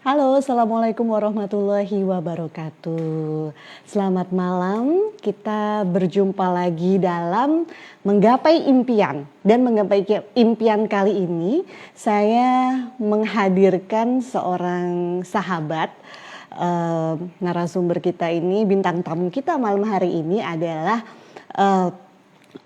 Halo, Assalamualaikum warahmatullahi wabarakatuh. Selamat malam, kita berjumpa lagi dalam Menggapai Impian. Dan Menggapai Impian kali ini, saya menghadirkan seorang sahabat. Narasumber kita ini, bintang tamu kita malam hari ini adalah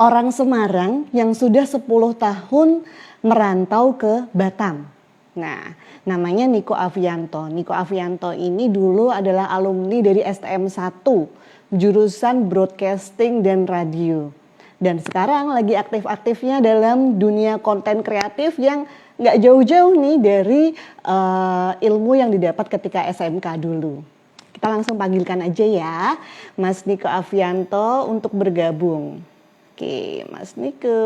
orang Semarang yang sudah 10 tahun merantau ke Batam. Nah, namanya Niko Avianto. Niko Avianto ini dulu adalah alumni dari STM 1, jurusan Broadcasting dan Radio. Dan sekarang lagi aktif-aktifnya dalam dunia konten kreatif yang nggak jauh-jauh nih dari ilmu yang didapat ketika SMK dulu. Kita langsung panggilkan aja ya, Mas Niko Avianto untuk bergabung. Oke, Mas Niko.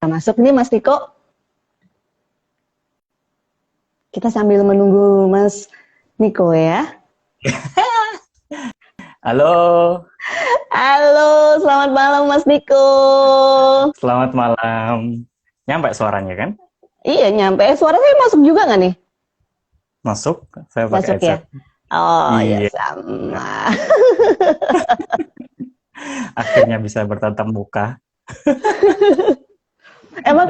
Masuk nih Mas Niko. Kita sambil menunggu Mas Niko ya. Halo. Halo, selamat malam Mas Niko. Selamat malam. Nyampe suaranya kan? Iya nyampe. Suara saya masuk juga nggak nih? Masuk. Saya pakai Masuk ya. headset. Oh ya Iya. sama. Akhirnya bisa bertatap muka. Emang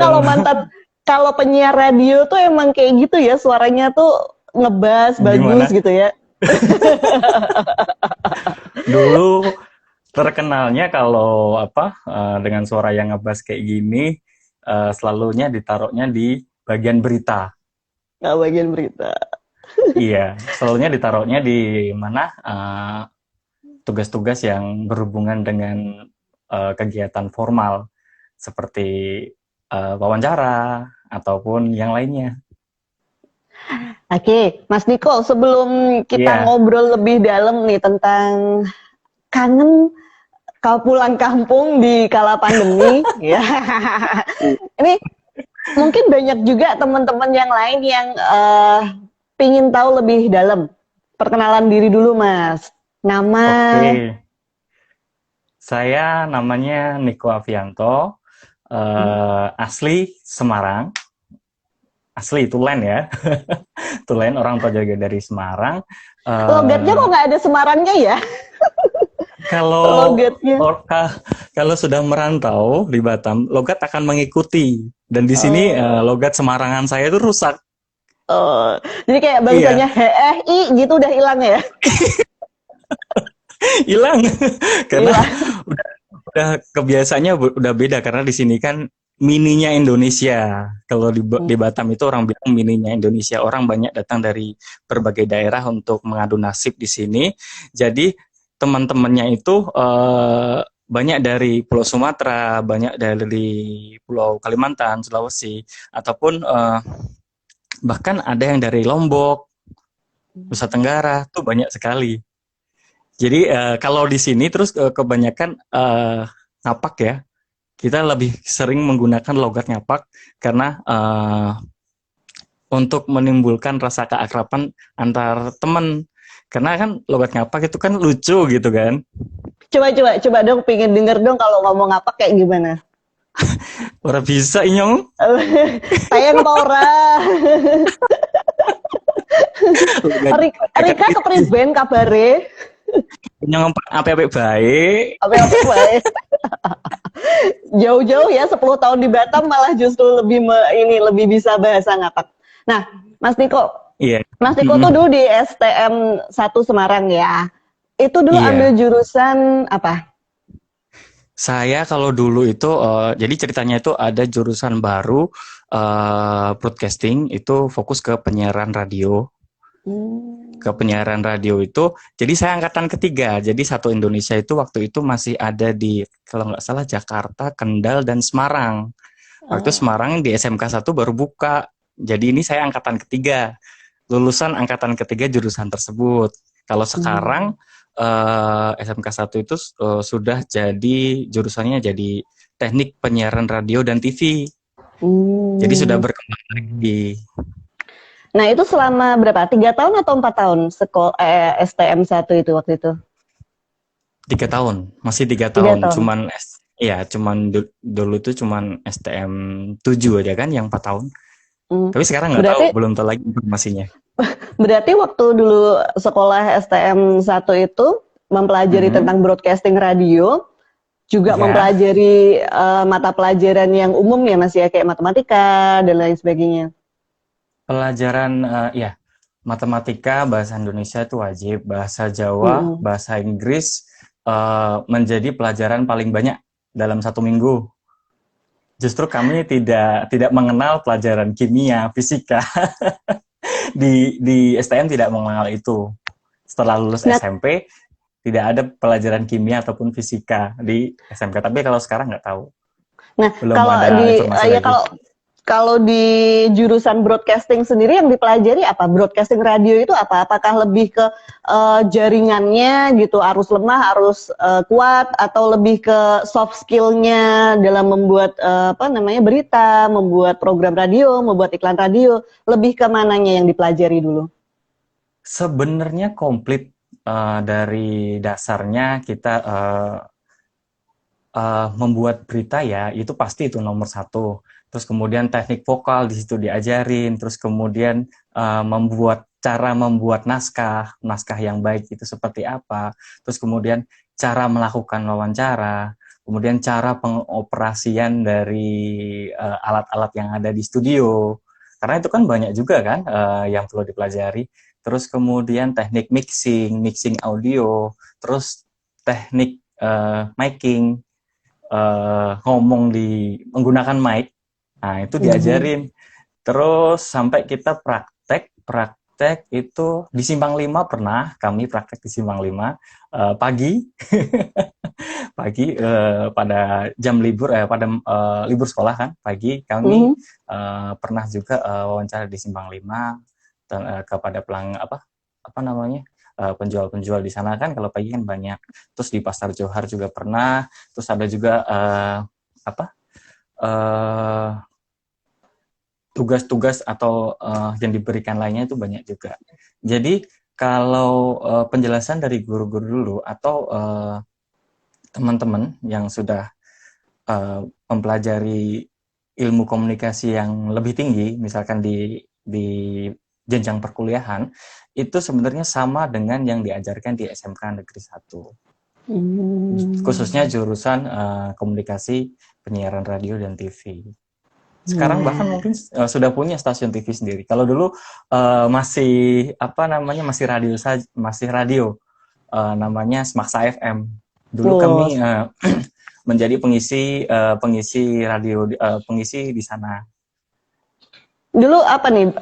kalau penyiar radio tuh emang kayak gitu ya, suaranya tuh ngebas bagus Gimana? gitu ya. Dulu terkenalnya kalau dengan suara yang ngebas kayak gini, selalunya ditaruhnya di bagian berita. Nggak bagian berita. Iya, selalunya ditaruhnya di mana tugas-tugas yang berhubungan dengan kegiatan formal seperti wawancara ataupun yang lainnya. Oke, Mas Niko, sebelum kita Iya. ngobrol lebih dalam nih tentang kangen kau pulang kampung di kala pandemi, ya. Ini mungkin banyak juga teman-teman yang lain yang pingin tahu lebih dalam. Perkenalan diri dulu, Mas. Nama. Oke, saya namanya Niko Avianto, asli Semarang, asli Tulen ya, Tulen, orang tua juga dari Semarang. Logatnya kok nggak ada Semarangnya ya? Kalau Logatnya. kalau sudah merantau di Batam, logat akan mengikuti. Dan di sini logat Semarangan saya itu rusak. Oh, jadi kayak Iya, bangsanya i gitu udah hilang ya? hilang karena Hilang. udah kebiasaannya udah beda karena di sini kan mininya Indonesia. Kalau di Batam itu orang bilang mininya Indonesia. Orang banyak datang dari berbagai daerah untuk mengadu nasib di sini. Jadi teman-temannya itu banyak dari Pulau Sumatera, banyak dari Pulau Kalimantan, Sulawesi, ataupun bahkan ada yang dari Lombok, Nusa Tenggara, tuh banyak sekali. Jadi kalau di sini terus kebanyakan ngapak ya. Kita lebih sering menggunakan logat ngapak karena untuk menimbulkan rasa keakraban antar teman. Karena kan logat ngapak itu kan lucu gitu kan. Coba dong, pengen denger dong kalau ngomong apa kayak gimana. Ora bisa inyong. Sayang apa ora? Logat Rika kepriben kabare? inyong apa-apa baik. Apa bae? Jauh-jauh ya 10 tahun di Batam malah justru lebih bisa bahasa ngapak. Nah, Mas Niko, Iya. Mas Niko tuh dulu di STM 1 Semarang ya. Itu dulu ambil Iya. jurusan apa? Saya kalau dulu itu jadi ceritanya itu ada jurusan baru broadcasting, itu fokus ke penyiaran radio. Ke penyiaran radio itu, jadi saya angkatan ketiga. Jadi satu Indonesia itu waktu itu masih ada di, kalau nggak salah, Jakarta, Kendal, dan Semarang. Waktu Semarang di SMK 1 baru buka. Jadi ini saya angkatan ketiga, lulusan angkatan ketiga jurusan tersebut. Kalau sekarang SMK 1 itu sudah jadi jurusannya jadi teknik penyiaran radio dan TV. Jadi sudah berkembang lagi. Nah itu selama berapa? 3 tahun atau 4 tahun STM 1 itu waktu itu? 3 tahun, masih 3 3 tahun. tahun. Cuman Iya, cuman dulu tuh cuman STM 7 aja kan yang 4 tahun. Hmm. Tapi sekarang nggak tahu, Berarti belum tahu lagi informasinya. berarti waktu dulu sekolah STM 1 itu mempelajari Mhm. tentang broadcasting radio, juga Ya, mempelajari mata pelajaran yang umum ya Mas ya, kayak matematika dan lain sebagainya. pelajaran ya matematika, bahasa Indonesia itu wajib, bahasa Jawa, Mm-mm. bahasa Inggris menjadi pelajaran paling banyak dalam 1 minggu. Justru kami tidak mengenal pelajaran kimia, fisika di STM tidak mengenal itu. Setelah lulus Nah, SMP tidak ada pelajaran kimia ataupun fisika di SMK. Tapi kalau sekarang nggak tahu, nah belum kalau ada di informasi ya lagi. kalau di jurusan broadcasting sendiri yang dipelajari apa? Broadcasting radio itu apa? Apakah lebih ke jaringannya gitu, arus lemah, arus kuat, atau lebih ke soft skillnya dalam membuat apa namanya berita, membuat program radio, membuat iklan radio, lebih ke mananya yang dipelajari dulu? Sebenarnya komplit dari dasarnya kita membuat berita ya itu pasti itu nomor satu. Terus kemudian teknik vokal di situ diajarin. Terus kemudian cara membuat naskah yang baik itu seperti apa. Terus kemudian cara melakukan wawancara. Kemudian cara pengoperasian dari alat-alat yang ada di studio. Karena itu kan banyak juga kan yang perlu dipelajari. Terus kemudian teknik mixing audio. Terus teknik miking, ngomong menggunakan mic, nah itu Mhm. diajarin. Terus sampai kita praktek itu di Simpang 5 pernah kami praktek di Simpang 5 pagi pagi pada jam libur pada libur sekolah kan pagi kami Mhm. pernah juga wawancara di Simpang 5 kepada apa namanya penjual-penjual di sana kan kalau pagi kan banyak. Terus di Pasar Johar juga pernah. Terus ada juga apa eh, tugas-tugas atau yang diberikan lainnya itu banyak juga. Jadi kalau penjelasan dari guru-guru dulu atau teman-teman yang sudah mempelajari ilmu komunikasi yang lebih tinggi, misalkan di jenjang perkuliahan, itu sebenarnya sama dengan yang diajarkan di SMK Negeri 1. Khususnya Hmm. jurusan komunikasi penyiaran radio dan TV. Sekarang bahkan Nah, mungkin sudah punya stasiun TV sendiri. Kalau dulu masih apa namanya masih radio namanya Smaksa FM. Dulu kami terus menjadi pengisi radio pengisi di sana. dulu apa nih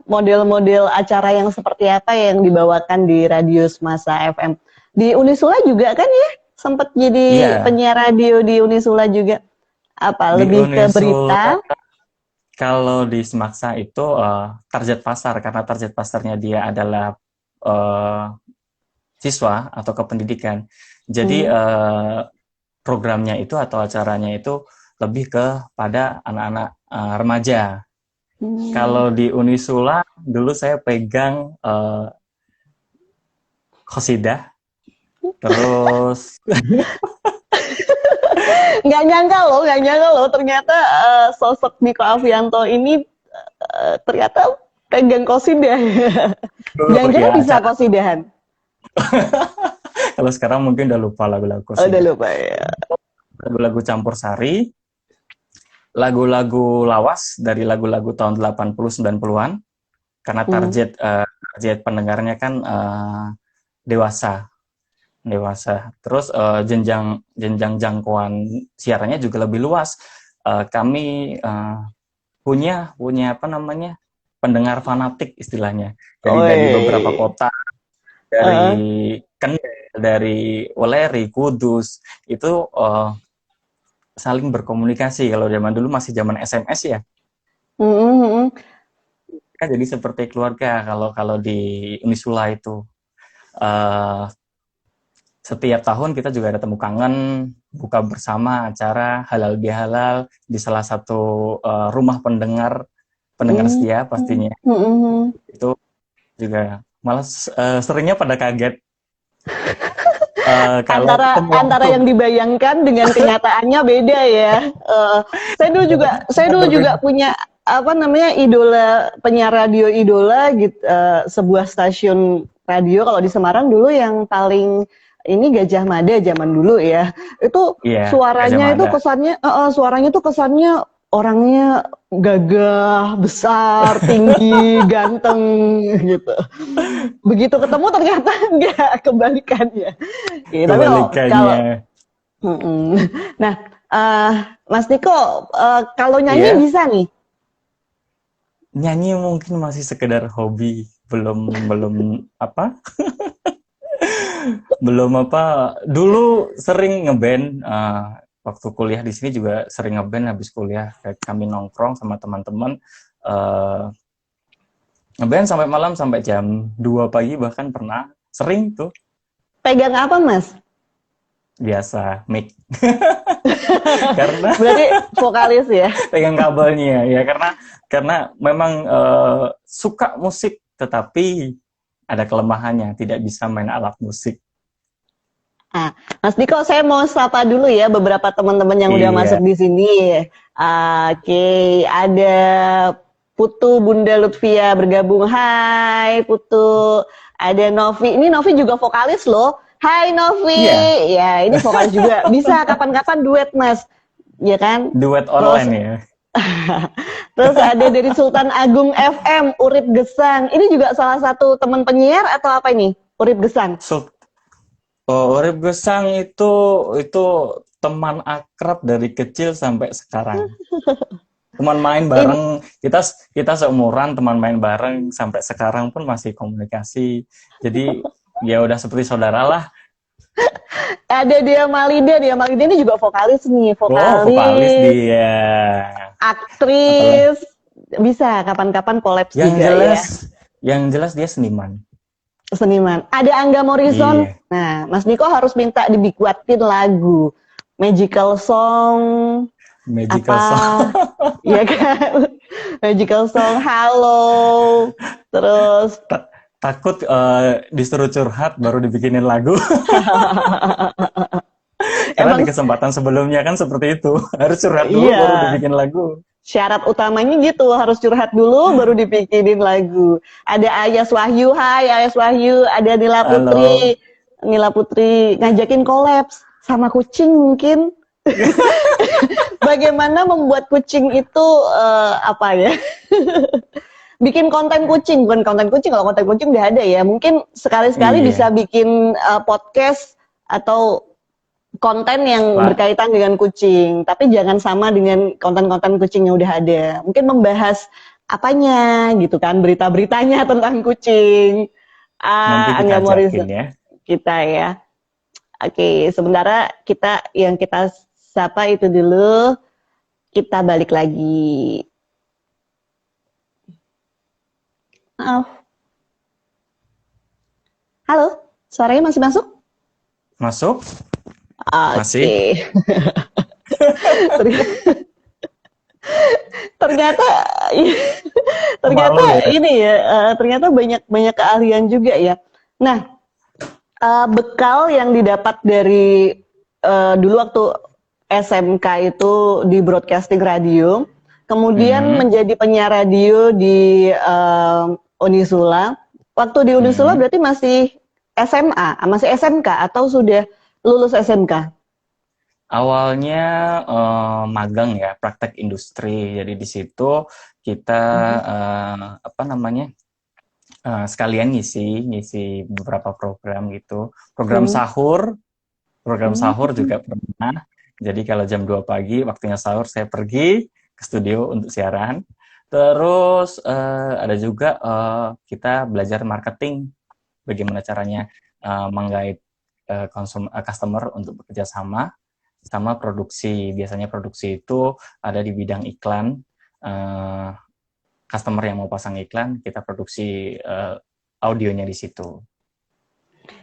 model-model acara yang seperti apa yang dibawakan di Radio Semasa FM? Di Unisula juga kan ya? Sempat jadi Iya, penyiar radio di Unisula juga. Apa di lebih ke Unisula berita? kalau di Semaksa itu target pasar karena target pasarnya dia adalah eh, siswa atau kependidikan. Jadi Hmm. programnya itu atau acaranya itu lebih kepada anak-anak remaja. Hmm. Kalau di Unisula dulu saya pegang Khosidah, terus Nggak nyangka loh. Ternyata sosok Niko Avianto ini ternyata pegang kosidah. dulu Jangan-jangan ya bisa acara. kosidahan. Kalau sekarang mungkin udah lupa lagu-lagu Oh, udah Khosidah. lupa ya. Lagu-lagu campur sari, lagu-lagu lawas dari lagu-lagu tahun 80 90-an karena Hmm. target pendengarnya kan dewasa dewasa. Terus jenjang jenjang jangkauan siarannya juga lebih luas. Kami punya punya apa namanya pendengar fanatik istilahnya. Jadi dari beberapa Oi. kota, dari Kendal, dari Weleri, Kudus itu saling berkomunikasi. Kalau zaman dulu masih zaman SMS ya, Mm-mm. kan jadi seperti keluarga. Kalau kalau di Unisula itu uh, setiap tahun kita juga ada temu kangen, buka bersama acara halal bihalal di salah satu rumah pendengar Mm. setia pastinya. Mm-mm. Itu juga malah seringnya pada kaget. Kalau ketemu Antara yang dibayangkan dengan kenyataannya beda ya. Saya dulu juga punya apa namanya idola penyiar radio idola gitu, sebuah stasiun radio kalau di Semarang dulu yang paling ini Gajah Mada zaman dulu ya. Itu iya, Gajah Mada. suaranya tuh kesannya orangnya gagah, besar, tinggi, ganteng gitu. Begitu ketemu ternyata enggak, kebalikannya. Gitu. Tapi kalau Kebalikannya. nah, Mas Niko, kalau nyanyi Iya, bisa nih. nyanyi mungkin masih sekedar hobi, belum belum apa? Belum apa? Dulu sering ngeband. Waktu kuliah di sini juga sering ngeband habis kuliah. Kayak kami nongkrong sama teman-teman. eh, Ngeband sampai malam sampai jam 2 pagi bahkan pernah. Sering tuh. Pegang apa, Mas? Biasa mic. Karena Berarti vokalis ya? pegang kabelnya ya karena memang suka musik tetapi ada kelemahannya, tidak bisa main alat musik. Ah, Mas Niko, saya mau sapa dulu ya beberapa teman-teman yang udah Iya. masuk di sini. Oke, ada Putu Bunda Lutfia bergabung. Hai Putu. Ada Novi. Ini Novi juga vokalis loh. Hai Novi. Iya, Ya, ini vokalis juga. Bisa kapan-kapan duet, Mas. Ya kan? duet Terus online ya. terus ada dari Sultan Agung FM, Urip Gesang. Ini juga salah satu teman penyiar atau apa ini? Urip Gesang. Urip Gesang itu teman akrab dari kecil sampai sekarang. Teman main bareng, kita seumuran, teman main bareng sampai sekarang pun masih komunikasi. Jadi ya udah seperti saudara lah. Ada Dia Malida ini juga vokalis nih, Vokalis dia. Apalagi aktris, bisa kapan-kapan kolaps yang juga ya, jelas dia seniman. seniman. Ada Angga Morrison. Iya, Nah, Mas Niko harus minta dibuatin lagu Magical Song Magical apa, Song. ya kan? Magical Song, Halo, terus Takut disuruh curhat baru dibikinin lagu. Karena di emang kesempatan sebelumnya kan seperti itu. Harus curhat dulu iya. baru dibikin lagu. Syarat utamanya gitu, harus curhat dulu baru dibikinin lagu. Ada Ayas Wahyu, hai Ayas Wahyu, ada Halo. Nila Putri ngajakin kolaps sama kucing mungkin. Bagaimana membuat kucing itu apa ya? Bikin konten kucing, bukan konten kucing, kalau konten kucing udah ada ya. Mungkin sekali-sekali bisa Iya. bikin podcast atau konten yang Wah, berkaitan dengan kucing, tapi jangan sama dengan konten-konten kucing yang udah ada. Mungkin membahas apanya gitu kan, berita-beritanya tentang kucing. nanti kita Angga ajakin Morrison ya. kita ya. Oke, sementara kita sapa itu dulu, kita balik lagi. Maaf. Halo, suaranya masih masuk? Masuk? Masih? Oke. ternyata ternyata Malu ya. ini ya, ternyata banyak keahlian juga ya. Nah, bekal yang didapat dari dulu waktu SMK itu di broadcasting radio, kemudian Mhm, menjadi penyiar radio di Unisula. Waktu di Unisula mhm. berarti masih SMA, masih SMK atau sudah lulus SMK? Awalnya magang ya, praktek industri. Jadi di situ kita apa namanya sekalian ngisi beberapa program gitu. Hmm. Program sahur Hmm. juga pernah. Jadi kalau jam 2 pagi waktunya sahur saya pergi ke studio untuk siaran. Terus ada juga kita belajar marketing, bagaimana caranya menggait customer untuk bekerja sama produksi. Biasanya produksi itu ada di bidang iklan. Eh, Customer yang mau pasang iklan, kita produksi audionya di situ.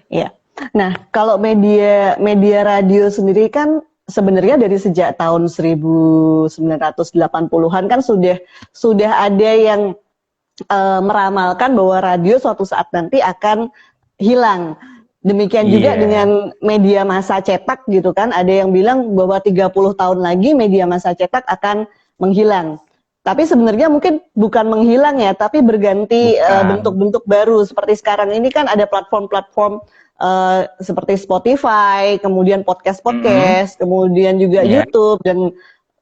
Ya. Nah, kalau media radio sendiri kan sebenarnya dari sejak tahun 1980-an kan sudah ada yang meramalkan bahwa radio suatu saat nanti akan hilang. Demikian juga Iya. dengan media massa cetak gitu kan. Ada yang bilang bahwa 30 tahun lagi media massa cetak akan menghilang. Tapi sebenarnya mungkin bukan menghilang ya, tapi berganti Bukan. bentuk-bentuk baru. Seperti sekarang ini kan ada platform-platform seperti Spotify, kemudian podcast-podcast, kemudian juga Iya. YouTube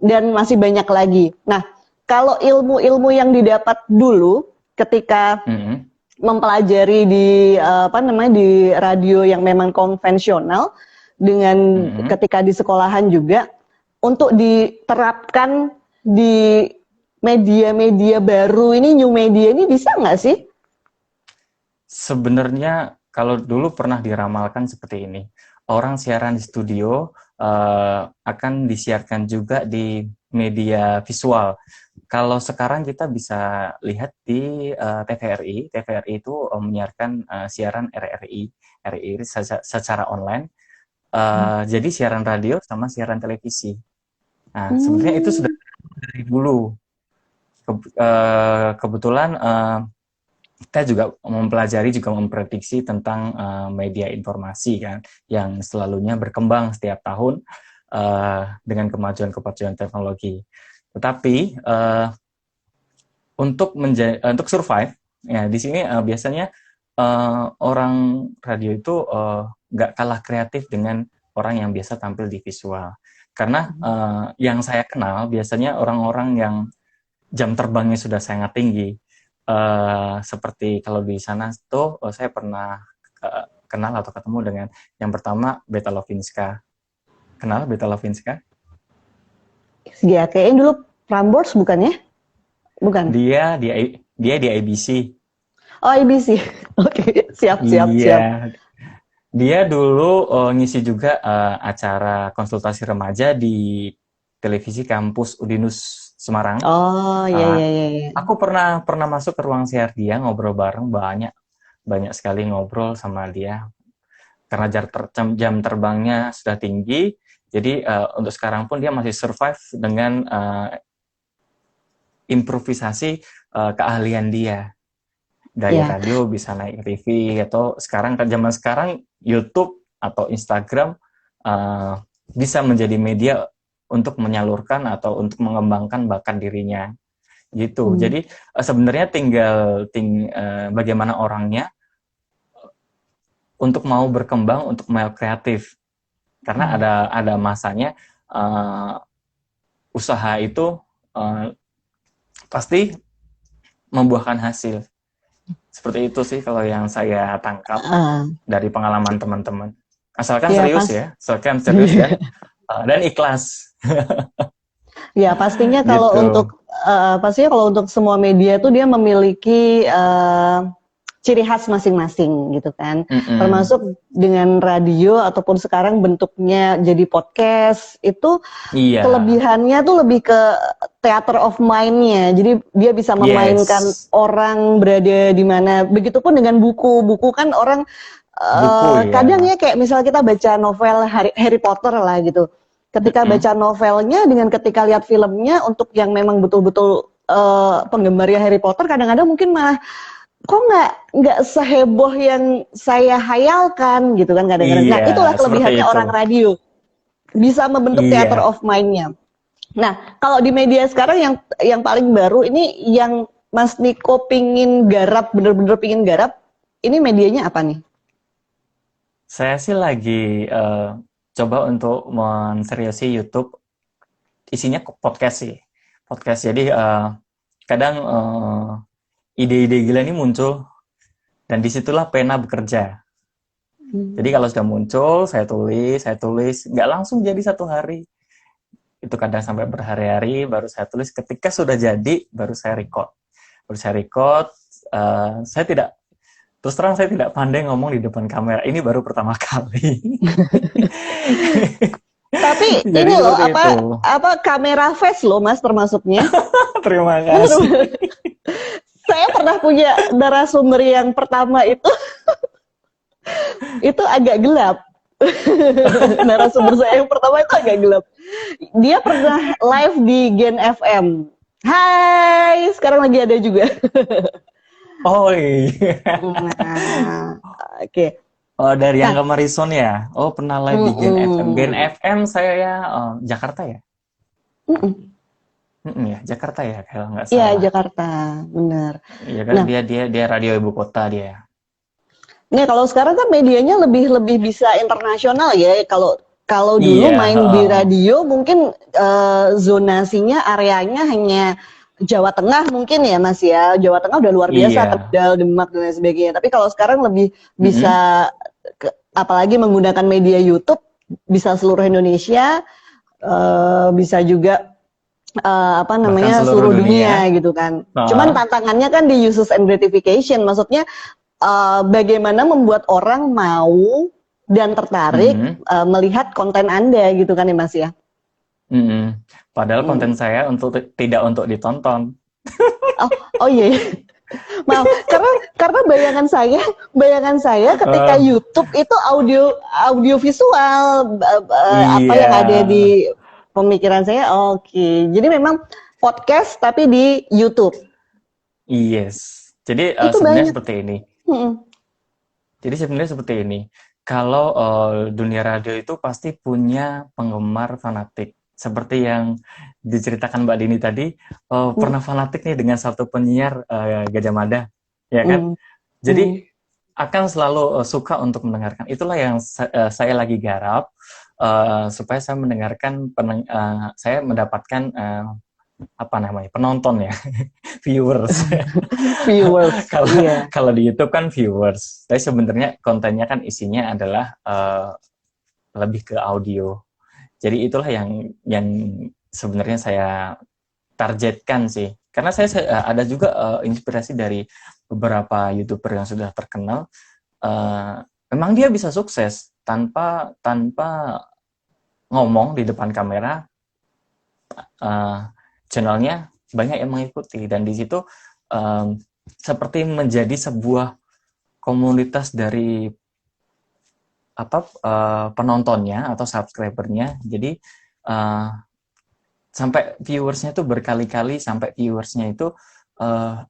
dan masih banyak lagi. Nah, kalau ilmu-ilmu yang didapat dulu ketika mempelajari di di radio yang memang konvensional dengan ketika di sekolahan juga untuk diterapkan di media-media baru ini, new media ini bisa nggak sih? Sebenarnya kalau dulu pernah diramalkan seperti ini, orang siaran di studio akan disiarkan juga di media visual. Kalau sekarang kita bisa lihat di TVRI, TVRI itu menyiarkan siaran RRI secara online. Jadi siaran radio sama siaran televisi. Nah, sebenarnya itu sudah dari dulu. Kebetulan kita juga mempelajari, juga memprediksi tentang media informasi kan, yang selalunya berkembang setiap tahun dengan kemajuan teknologi. Tetapi untuk survive, ya di sini biasanya orang radio itu nggak kalah kreatif dengan orang yang biasa tampil di visual. Karena yang saya kenal biasanya orang-orang yang jam terbangnya sudah sangat tinggi. Seperti kalau di sana tuh saya pernah kenal atau ketemu dengan yang pertama Beta Lovinska. Kenal Beta Lovinska? Ya, kayaknya dulu Prambors bukan ya? Bukan. Dia di IBC. Oh, IBC. Oke, siap. Dia dulu ngisi juga acara konsultasi remaja di televisi kampus Udinus Semarang. Oh, iya. Aku pernah masuk ke ruang siar dia, ngobrol bareng, banyak sekali ngobrol sama dia. Karena jam terbangnya sudah tinggi, jadi untuk sekarang pun dia masih survive dengan improvisasi keahlian dia. Dari radio bisa naik TV, atau zaman sekarang YouTube atau Instagram bisa menjadi media untuk menyalurkan atau untuk mengembangkan bakat dirinya gitu. Jadi sebenarnya tinggal bagaimana orangnya untuk mau berkembang, untuk mau kreatif. Karena ada masanya usaha itu pasti membuahkan hasil. Seperti itu sih kalau yang saya tangkap dari pengalaman teman-teman. Asalkan serius ya, dan ikhlas. Ya, pastinya kalau untuk semua media itu dia memiliki ciri khas masing-masing gitu kan. Termasuk dengan radio ataupun sekarang bentuknya jadi podcast itu kelebihannya tuh lebih ke theater of mind-nya. Jadi dia bisa memainkan orang berada di mana. Begitupun dengan buku kan orang kadang ya kayak misal kita baca novel Harry Potter lah gitu. Ketika baca novelnya dengan ketika lihat filmnya, untuk yang memang betul-betul penggemarnya Harry Potter kadang-kadang mungkin malah kok nggak seheboh yang saya hayalkan gitu kan kadang-kadang. Nah, itulah kelebihannya orang radio. Bisa membentuk theater of mind-nya. Nah, kalau di media sekarang yang paling baru ini yang Mas Niko pingin garap, bener-bener pingin garap, ini medianya apa nih? Saya sih lagi coba untuk menseriusi YouTube, isinya podcast sih. Podcast, jadi kadang ide-ide gila ini muncul, dan disitulah pena bekerja. Jadi kalau sudah muncul, saya tulis, nggak langsung jadi satu hari. Itu kadang sampai berhari-hari, baru saya tulis. Ketika sudah jadi, baru saya record. Terus terang saya tidak pandai ngomong di depan kamera. Ini baru pertama kali. Tapi ini loh, apa kamera face loh Mas termasuknya. Terima kasih. Saya pernah punya narasumber yang pertama itu agak gelap. Narasumber saya yang pertama itu agak gelap. Dia pernah live di Gen FM. Hai, sekarang lagi ada juga. Oh iya. Nah, oke. Oh, dari Nah, Angga Marison ya. Oh, pernah live di Gen FM. Gen mm-mm, FM saya ya Jakarta ya. mm-mm. Ya, Jakarta ya kalau nggak Iya, salah. Jakarta, benar. Iya kan Nah, dia radio ibu kota dia. nih kalau sekarang kan medianya lebih lebih bisa internasional ya. Kalau kalau dulu Iya, main di heeh. radio mungkin zonasinya areanya hanya Jawa Tengah mungkin ya Mas ya. Jawa Tengah udah luar biasa, Iya. Tegal, Demak dan lain sebagainya. Tapi kalau sekarang lebih Mm-mm. bisa apalagi menggunakan media YouTube bisa seluruh Indonesia, bisa juga apa Bahkan namanya seluruh seluruh dunia. dunia gitu kan. Cuman Heeh. tantangannya kan di uses and gratification, maksudnya bagaimana membuat orang mau dan tertarik Mm-mm. melihat konten Anda gitu kan ya Mas ya. Mm-mm. Padahal Hmm. konten saya tidak untuk ditonton. Oh, oh iya, iya. Maaf, karena bayangan saya ketika Eh, YouTube itu audio visual apa iya. yang ada di pemikiran saya. Oke, jadi memang podcast tapi di YouTube Yes. Jadi itu sebenarnya banyak. seperti ini. Mm-mm. Jadi sebenarnya seperti ini. Kalau dunia radio itu pasti punya penggemar fanatik. Seperti yang diceritakan Mbak Dini tadi, pernah fanatik nih dengan satu penyiar Gajah Mada, ya kan? Mm-mm. Jadi akan selalu suka untuk mendengarkan. Itulah yang saya lagi garap supaya saya mendengarkan, saya mendapatkan apa namanya penonton ya, viewers. Viewers, Kalau iya. kalau di YouTube kan viewers, tapi sebenarnya kontennya kan isinya adalah lebih ke audio. Jadi itulah yang sebenarnya saya targetkan sih. Karena saya ada juga inspirasi dari beberapa YouTuber yang sudah terkenal. Memang dia bisa sukses tanpa tanpa ngomong di depan kamera. uh, Channelnya banyak yang mengikuti dan di situ um, seperti menjadi sebuah komunitas dari apa penontonnya atau subscribernya. Jadi uh, sampai viewersnya itu berkali-kali, sampai viewersnya itu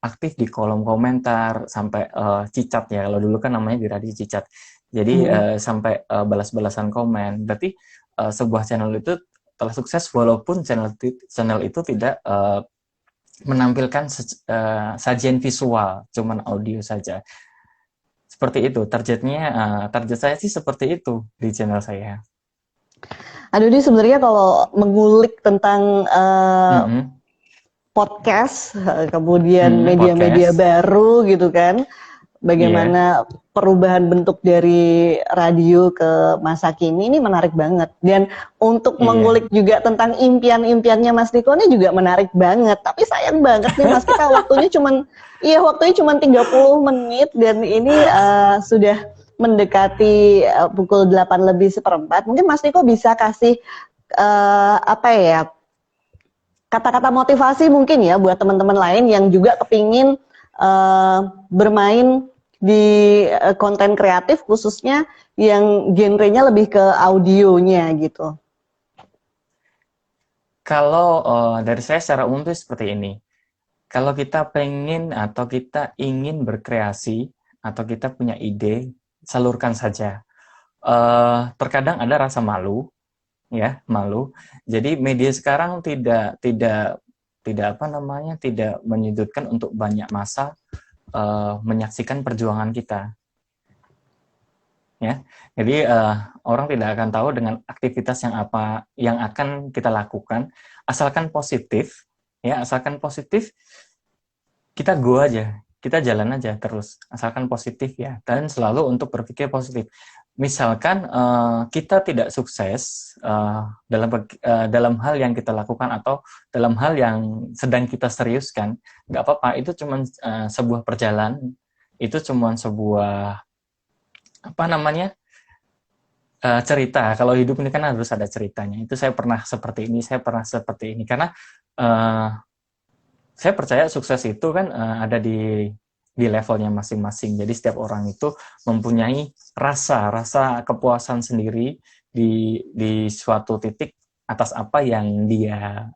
aktif di kolom komentar, sampai cicat ya, kalau dulu kan namanya di radio cicat. Jadi Mm. sampai balas-balasan komen. Berarti sebuah channel itu telah sukses walaupun channel itu tidak menampilkan sajian visual, cuman audio saja. Seperti itu targetnya. Target saya sih seperti itu di channel saya. Aduh, ini sebenarnya kalau mengulik tentang Mm-mm. podcast, kemudian media-media Podcast, baru gitu kan, iya, bagaimana perubahan bentuk dari radio ke masa kini ini menarik banget. Dan untuk iya. mengulik juga tentang impian-impiannya Mas Niko ini juga menarik banget. Tapi sayang banget nih Mas, kita waktunya cuma 30 menit dan ini sudah mendekati pukul 8 lebih seperempat. Mungkin Mas Niko bisa kasih apa ya, kata-kata motivasi mungkin ya buat teman-teman lain yang juga kepingin bermain di konten kreatif khususnya yang genrenya lebih ke audionya gitu. Kalau dari saya secara umum itu seperti ini. Kalau kita pengen atau kita ingin berkreasi atau kita punya ide, salurkan saja. Terkadang ada rasa malu, ya malu. Jadi media sekarang tidak tidak tidak apa namanya tidak menyudutkan untuk banyak masa menyaksikan perjuangan kita. Ya, jadi orang tidak akan tahu dengan aktivitas yang apa yang akan kita lakukan, asalkan positif, ya asalkan positif kita go aja, kita jalan aja terus, asalkan positif ya, dan selalu untuk berpikir positif. Misalkan kita tidak sukses dalam hal yang kita lakukan atau dalam hal yang sedang kita seriuskan, nggak apa-apa, itu cuma sebuah perjalanan, itu cuma sebuah apa namanya cerita. Kalau hidup ini kan harus ada ceritanya. Itu saya pernah seperti ini, saya pernah seperti ini. Karena uh, saya percaya sukses itu kan ada di levelnya masing-masing. Jadi setiap orang itu mempunyai rasa kepuasan sendiri di suatu titik atas apa yang dia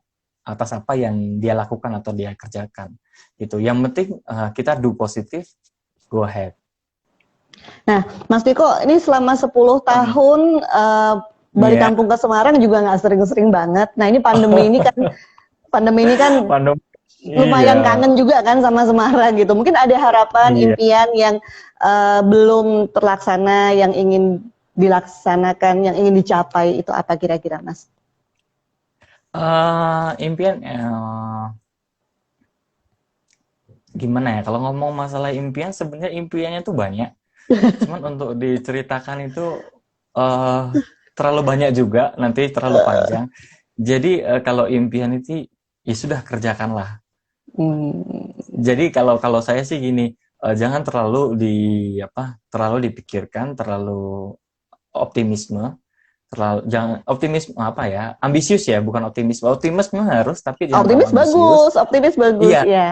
lakukan atau dia kerjakan. Gitu. Yang penting kita do positif, go ahead. Nah, Mas Diko, ini selama 10 tahun balik Iya. kampung ke Semarang juga nggak sering-sering banget. Nah, ini pandemi ini kan Pandemi. lumayan Iya. kangen juga kan sama Semarang gitu. Mungkin ada harapan, Iya. impian yang belum terlaksana, yang ingin dilaksanakan, yang ingin dicapai itu apa kira-kira, Mas? Impian gimana ya? Kalau ngomong masalah impian, sebenarnya impiannya tuh banyak. Cuman untuk diceritakan itu eh terlalu banyak juga, nanti terlalu panjang. Jadi kalau impian itu ya sudah kerjakanlah. Hmm, Jadi kalau kalau saya sih gini, jangan terlalu terlalu dipikirkan, terlalu optimisme, terlalu jangan optimisme apa ya, ambisius ya, bukan optimisme. Optimisme harus, tapi jangan terlalu ambisius. optimis bagus, Iya, ya.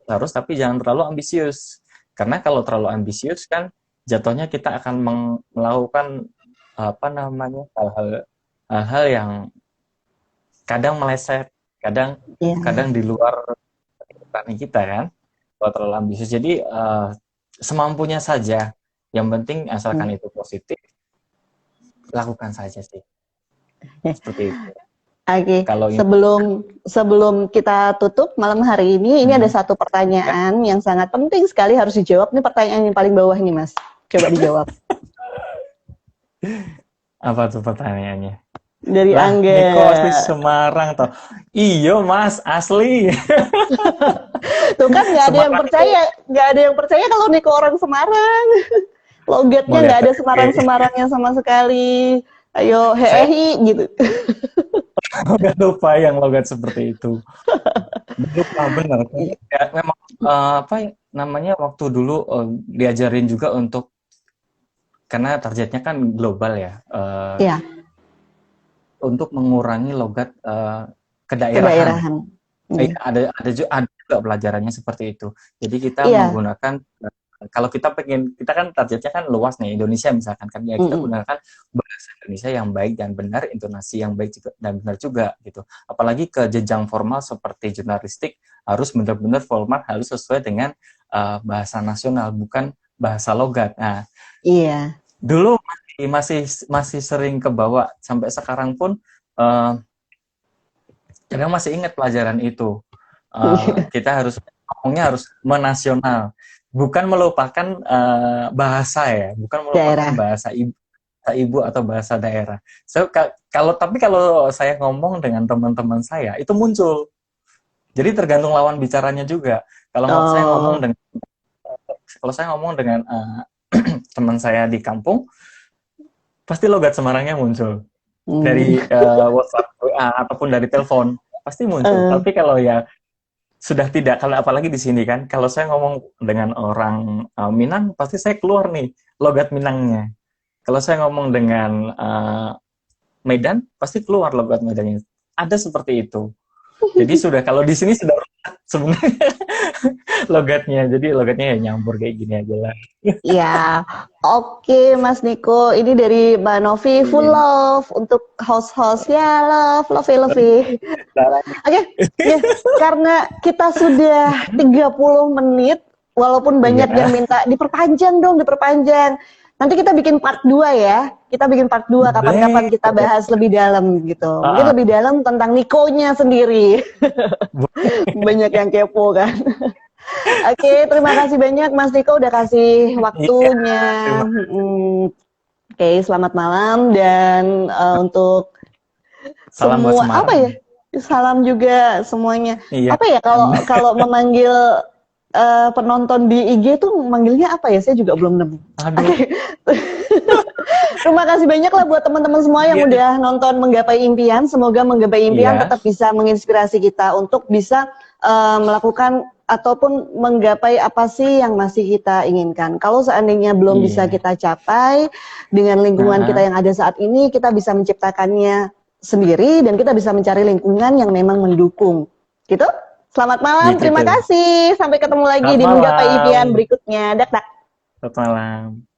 harus tapi jangan terlalu ambisius. Karena kalau terlalu ambisius kan jatuhnya kita akan melakukan apa namanya hal-hal yang kadang meleset, kadang Iya. kadang di luar kemampuan kita kan. Kalau terlalu ambisius. Jadi semampunya saja. Yang penting Hmm. asalkan itu positif, lakukan saja sih. Seperti itu. Oke, Kalau sebelum sebelum kita tutup malam hari ini ada hmm, satu ya, pertanyaan yang sangat penting sekali harus dijawab. Ini pertanyaan yang paling bawah nih, Mas. Coba dijawab. apa tuh pertanyaannya? Dari Lah, Niko Angga. asli Semarang toh. Iyo Mas, asli. Tuh kan nggak ada yang Semarang itu percaya, nggak ada yang percaya kalau Niko orang Semarang. Logatnya mau nggak lihat ada oke. Semarang-Semarangnya sama sekali. Ayo, Saya hehehi gitu. udah lupa yang logat seperti itu. Udah lupa benar. Ya, memang apa ya, namanya waktu dulu diajarin juga untuk karena targetnya kan global ya, Ya, untuk mengurangi logat kedaerahan. kedaerahan. Hmm. Ada juga pelajarannya seperti itu. Jadi kita Iya. menggunakan kalau kita kan targetnya kan luas nih Indonesia misalkan kan ya kita Mm-mm. gunakan bahasa Indonesia yang baik dan benar, intonasi yang baik juga dan benar juga gitu. Apalagi ke jenjang formal seperti jurnalistik harus benar-benar format harus sesuai dengan bahasa nasional bukan bahasa logat. Nah, Iya. dulu masih sering kebawa sampai sekarang pun uh, kadang masih ingat pelajaran itu. Kita harus ngomongnya harus menasional, bukan melupakan bahasa ya, bukan melupakan Daerah. bahasa ibu atau bahasa daerah. So, kalau saya ngomong dengan teman-teman saya itu muncul. Jadi tergantung lawan bicaranya juga. Saya ngomong Oh. dengan kalau saya ngomong dengan teman saya di kampung, pasti logat Semarangnya muncul Hmm. dari WhatsApp ataupun dari telepon pasti muncul. Eh, Tapi kalau ya sudah tidak, kalau apalagi di sini kan, kalau saya ngomong dengan orang Minang, pasti saya keluar nih logat Minangnya. Kalau saya ngomong dengan Medan, pasti keluar logat Medannya. Ada seperti itu. Jadi sudah kalau di sini sudah sebenarnya logatnya. Jadi logatnya ya nyampur kayak gini aja lah. Ya, oke Mas Niko. Ini dari Mbak Novi, full Iya. love untuk host-host ya, love, lovey. Oke, ya, karena kita sudah 30 menit, walaupun Iya. banyak yang minta diperpanjang dong, diperpanjang. Nanti kita bikin part 2 ya. Kita bikin part 2 Boleh. kapan-kapan kita bahas lebih dalam gitu. Mungkin Ah, lebih dalam tentang Nikonya sendiri. Banyak yang kepo kan. Oke, terima kasih banyak Mas Niko udah kasih iya. waktunya. Terima Oke, selamat malam dan untuk salam buat semua apa ya? Semarang. Salam juga semuanya. Iya. Apa ya kalau kalau memanggil penonton di IG tuh manggilnya apa ya? Saya juga belum nemu. Aduh. Oke. Terima kasih banyak lah buat teman-teman semua yang Iya. udah nonton Menggapai Impian. Semoga Menggapai Impian Iya. tetap bisa menginspirasi kita untuk bisa melakukan ataupun menggapai apa sih yang masih kita inginkan. Kalau seandainya belum bisa Iya. kita capai dengan lingkungan kita yang ada saat ini, kita bisa menciptakannya sendiri dan kita bisa mencari lingkungan yang memang mendukung. Gitu? Selamat malam, Gitu. terima kasih. Sampai ketemu lagi Selamat di Menggapai malam. Impian berikutnya. Dak dak. Selamat malam.